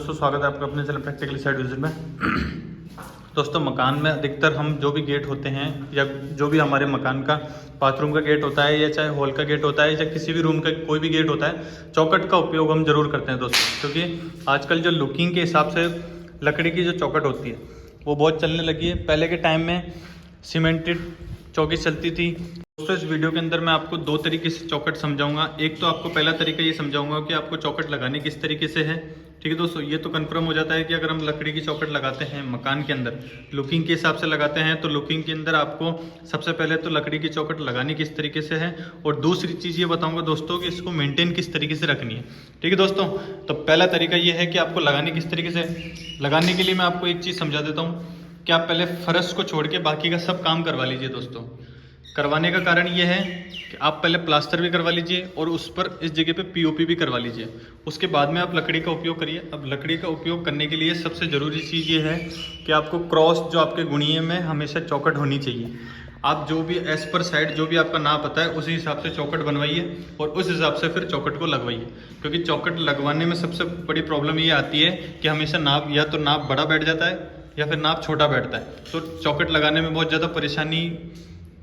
दोस्तों स्वागत है आपका अपने चैनल प्रैक्टिकली साइड विजिट में। दोस्तों मकान में अधिकतर हम जो भी गेट होते हैं या जो भी हमारे मकान का बाथरूम का गेट होता है या चाहे हॉल का गेट होता है या किसी भी रूम का कोई भी गेट होता है, चौखट का उपयोग हम जरूर करते हैं दोस्तों। क्योंकि आजकल जो लुकिंग के हिसाब से लकड़ी की जो चौखट होती है वो बहुत चलने लगी है। पहले के टाइम में सीमेंटेड चौकी चलती थी। दोस्तों इस वीडियो के अंदर मैं आपको दो तरीके से चौखट समझाऊंगा। एक तो आपको पहला तरीका ये समझाऊंगा कि आपको चौखट लगानी किस तरीके से है। ठीक है दोस्तों, ये तो कंफर्म हो जाता है कि अगर हम लकड़ी की चौखट लगाते हैं मकान के अंदर लुकिंग के हिसाब से लगाते हैं तो लुकिंग के अंदर आपको सबसे पहले तो लकड़ी की चौखट लगानी किस तरीके से है, और दूसरी चीज़ ये बताऊंगा दोस्तों कि इसको मेंटेन किस तरीके से रखनी है। ठीक है दोस्तों, तो पहला तरीका ये है कि आपको लगानी किस तरीके से। लगाने के लिए मैं आपको एक चीज़ समझा देता हूँ कि आप पहले फर्श को छोड़ के बाकी का सब काम करवा लीजिए दोस्तों। करवाने का कारण ये है कि आप पहले प्लास्टर भी करवा लीजिए और उस पर इस जगह पे पीओपी भी करवा लीजिए। उसके बाद में आप लकड़ी का उपयोग करिए। अब लकड़ी का उपयोग करने के लिए सबसे ज़रूरी चीज़ ये है कि आपको क्रॉस जो आपके गुणिये में हमेशा चौखट होनी चाहिए। आप जो भी एज पर साइड जो भी आपका नाप आता है उसी हिसाब से चौखट बनवाइए और उस हिसाब से फिर चौखट को लगवाइए। क्योंकि चौखट लगवाने में सबसे बड़ी प्रॉब्लम ये आती है कि हमेशा नाप या तो नाप बड़ा बैठ जाता है या फिर नाप छोटा बैठता है, तो चौखट लगाने में बहुत ज़्यादा परेशानी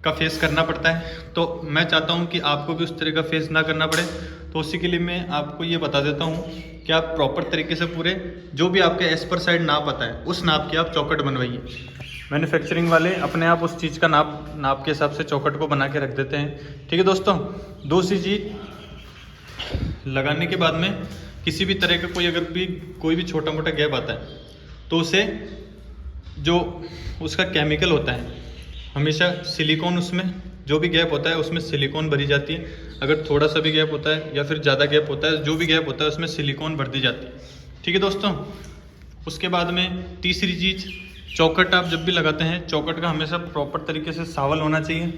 का फेस करना पड़ता है। तो मैं चाहता हूं कि आपको भी उस तरह का फेस ना करना पड़े, तो उसी के लिए मैं आपको ये बता देता हूं कि आप प्रॉपर तरीके से पूरे जो भी आपके एज पर साइड नाप आता है उस नाप की आप चौखट बनवाइए। मैन्युफैक्चरिंग वाले अपने आप उस चीज़ का नाप के हिसाब से चौखट को बना के रख देते हैं। ठीक है दोस्तों, दूसरी चीज़ लगाने के बाद में किसी भी तरह का कोई भी छोटा मोटा गैप आता है तो उसे जो उसका केमिकल होता है हमेशा सिलिकॉन, उसमें जो भी गैप होता है उसमें सिलिकॉन भरी जाती है। अगर थोड़ा सा भी गैप होता है या फिर ज़्यादा गैप होता है, जो भी गैप होता है उसमें सिलिकॉन भर दी जाती है। ठीक है दोस्तों, उसके बाद में तीसरी चीज़, चौखट आप जब भी लगाते हैं चौखट का हमेशा प्रॉपर तरीके से सावल होना चाहिए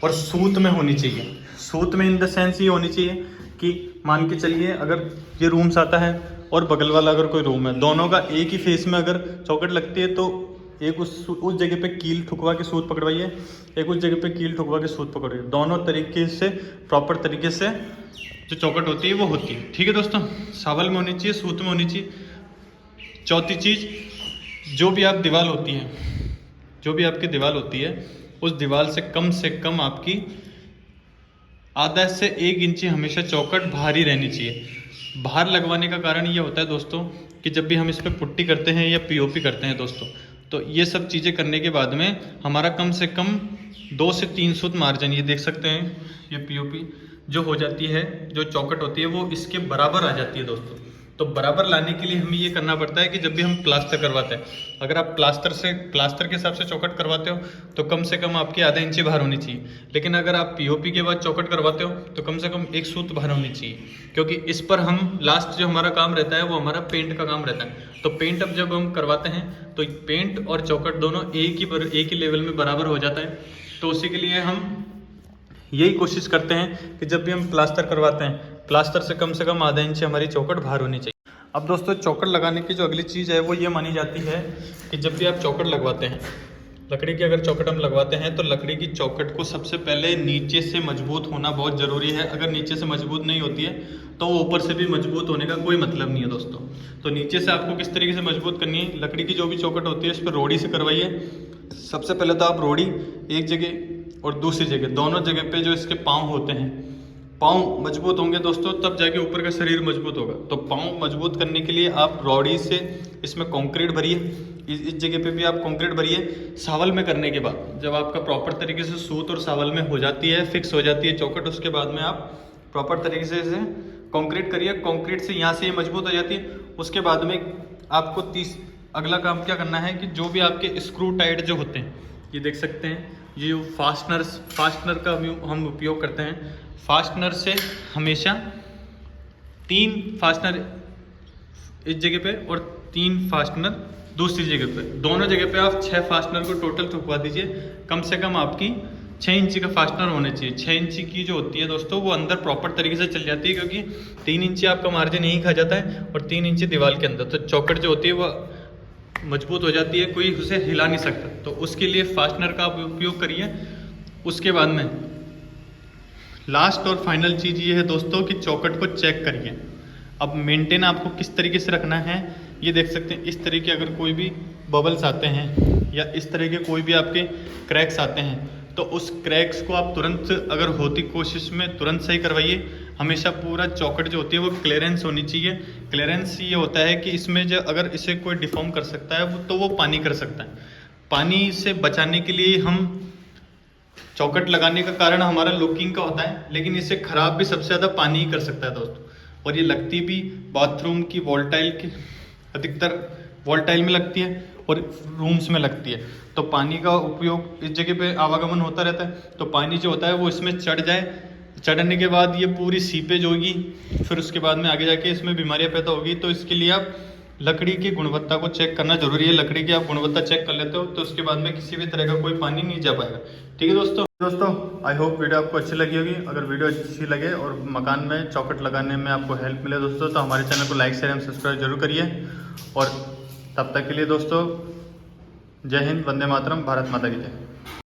और सूत में होनी चाहिए। सूत में इन द सेंस ये होनी चाहिए कि मान के चलिए अगर ये रूम्स आता है और बगल वाला अगर कोई रूम है, दोनों का एक ही फेस में अगर चौखट लगती है तो एक उस जगह पे कील ठुकवा के सूत पकड़वाइए, एक उस जगह पे कील ठुकवा के सूत पकड़वाइए। दोनों तरीके से प्रॉपर तरीके से जो चौखट होती है वो होती है। ठीक है दोस्तों, सावल में होनी चाहिए, सूत में होनी चाहिए। चौथी चीज़, जो भी आपकी दीवार होती है उस दीवार से कम आपकी आधा से 1 इंची हमेशा चौखट बाहर ही रहनी चाहिए। बाहर लगवाने का कारण ये होता है दोस्तों कि जब भी हम इस पर पुट्टी करते हैं या पीओपी करते हैं दोस्तों, तो ये सब चीज़ें करने के बाद में हमारा कम से कम 2 से 3 सूत मार्जिन, ये देख सकते हैं, ये पीओपी जो हो जाती है, जो चौखट होती है वो इसके बराबर आ जाती है दोस्तों। तो बराबर लाने के लिए हमें ये करना पड़ता है कि जब भी हम प्लास्टर करवाते हैं, अगर आप प्लास्टर के हिसाब से चौखट करवाते हो तो कम से कम आपकी आधा इंची बाहर होनी चाहिए। लेकिन अगर आप पीओपी के बाद चौखट करवाते हो तो कम से कम 1 सूत बाहर होनी चाहिए। क्योंकि इस पर हम लास्ट जो हमारा काम रहता है वो हमारा पेंट का काम रहता है। तो पेंट अब जब हम करवाते हैं तो पेंट और चौखट दोनों एक ही लेवल में बराबर हो जाता है। तो उसी के लिए हम यही कोशिश करते हैं कि जब भी हम प्लास्टर करवाते हैं प्लास्टर से कम आधा इंच हमारी चौखट बाहर होनी चाहिए। अब दोस्तों चौखट लगाने की जो अगली चीज़ है वो ये मानी जाती है कि जब भी आप चौखट लगवाते हैं, लकड़ी की अगर चौखट हम लगवाते हैं तो लकड़ी की चौखट को सबसे पहले नीचे से मजबूत होना बहुत ज़रूरी है। अगर नीचे से मजबूत नहीं होती है तो ऊपर से भी मजबूत होने का कोई मतलब नहीं है दोस्तों। तो नीचे से आपको किस तरीके से मजबूत करनी है, लकड़ी की जो भी चौखट होती है उस पर रोड़ी से करवाइए। सबसे पहले तो आप रोड़ी एक जगह और दूसरी जगह, दोनों जगह पे जो इसके पाँव होते हैं, पाँव मजबूत होंगे दोस्तों तब जाके ऊपर का शरीर मजबूत होगा। तो पाँव मजबूत करने के लिए आप रोड़ी से इसमें कंक्रीट भरिए, इस जगह पे भी आप कंक्रीट भरिए। सावल में करने के बाद जब आपका प्रॉपर तरीके से सूत और सावल में हो जाती है, फिक्स हो जाती है चौखट, उसके बाद में आप प्रॉपर तरीके से इसे कंक्रीट करिए। कंक्रीट से यहाँ से ये मजबूत हो जाती है। उसके बाद में आपको अगला काम क्या करना है कि जो भी आपके स्क्रू टाइट जो होते हैं, ये देख सकते हैं, ये फास्टनर का हम उपयोग करते हैं। फास्टनर से हमेशा 3 फास्टनर इस जगह पे और 3 फास्टनर दूसरी जगह पे, दोनों जगह पे आप 6 फास्टनर को टोटल ठुकवा दीजिए। कम से कम आपकी 6 इंची का फास्टनर होने चाहिए। 6 इंची की जो होती है दोस्तों वो अंदर प्रॉपर तरीके से चल जाती है, क्योंकि 3 इंची आपका मार्जिन यहीं खा जाता है और 3 इंची दीवार के अंदर, तो चौखट जो होती है वो मजबूत हो जाती है, कोई उसे हिला नहीं सकता। तो उसके लिए फास्टनर का आप उपयोग करिए। उसके बाद में लास्ट और फाइनल चीज़ ये है दोस्तों कि चौखट को चेक करिए। अब मेंटेन आपको किस तरीके से रखना है ये देख सकते हैं। इस तरीके अगर कोई भी बबल्स आते हैं या इस तरह के कोई भी आपके क्रैक्स आते हैं तो उस क्रैक्स को आप तुरंत अगर होती कोशिश में तुरंत सही करवाइए। हमेशा पूरा चौखट जो होती है वो क्लियरेंस होनी चाहिए। क्लियरेंस ये होता है कि इसमें जो अगर इसे कोई डिफॉर्म कर सकता है तो वो पानी कर सकता है। पानी से बचाने के लिए हम चौखट लगाने का कारण हमारा लुकिंग का होता है, लेकिन इसे खराब भी सबसे ज़्यादा पानी ही कर सकता है दोस्तों। और ये लगती भी बाथरूम की वॉल टाइल की, अधिकतर वॉल टाइल में लगती है और रूम्स में लगती है। तो पानी का उपयोग इस जगह पे आवागमन होता रहता है, तो पानी जो होता है वो इसमें चढ़ जाए, चढ़ने के बाद ये पूरी सीपेज होगी, फिर उसके बाद में आगे जाके इसमें बीमारियां पैदा होगी। तो इसके लिए आप लकड़ी की गुणवत्ता को चेक करना जरूरी है। लकड़ी की आप गुणवत्ता चेक कर लेते हो तो उसके बाद में किसी भी तरह का कोई पानी नहीं जा पाएगा। ठीक है दोस्तों आई होप वीडियो आपको अच्छी लगी होगी। अगर वीडियो अच्छी लगे और मकान में चौखट लगाने में आपको हेल्प मिले दोस्तों तो हमारे चैनल को लाइक शेयर एवं सब्सक्राइब जरूर करिए। और तब तक के लिए दोस्तों जय हिंद, वंदे मातरम, भारत माता की जय।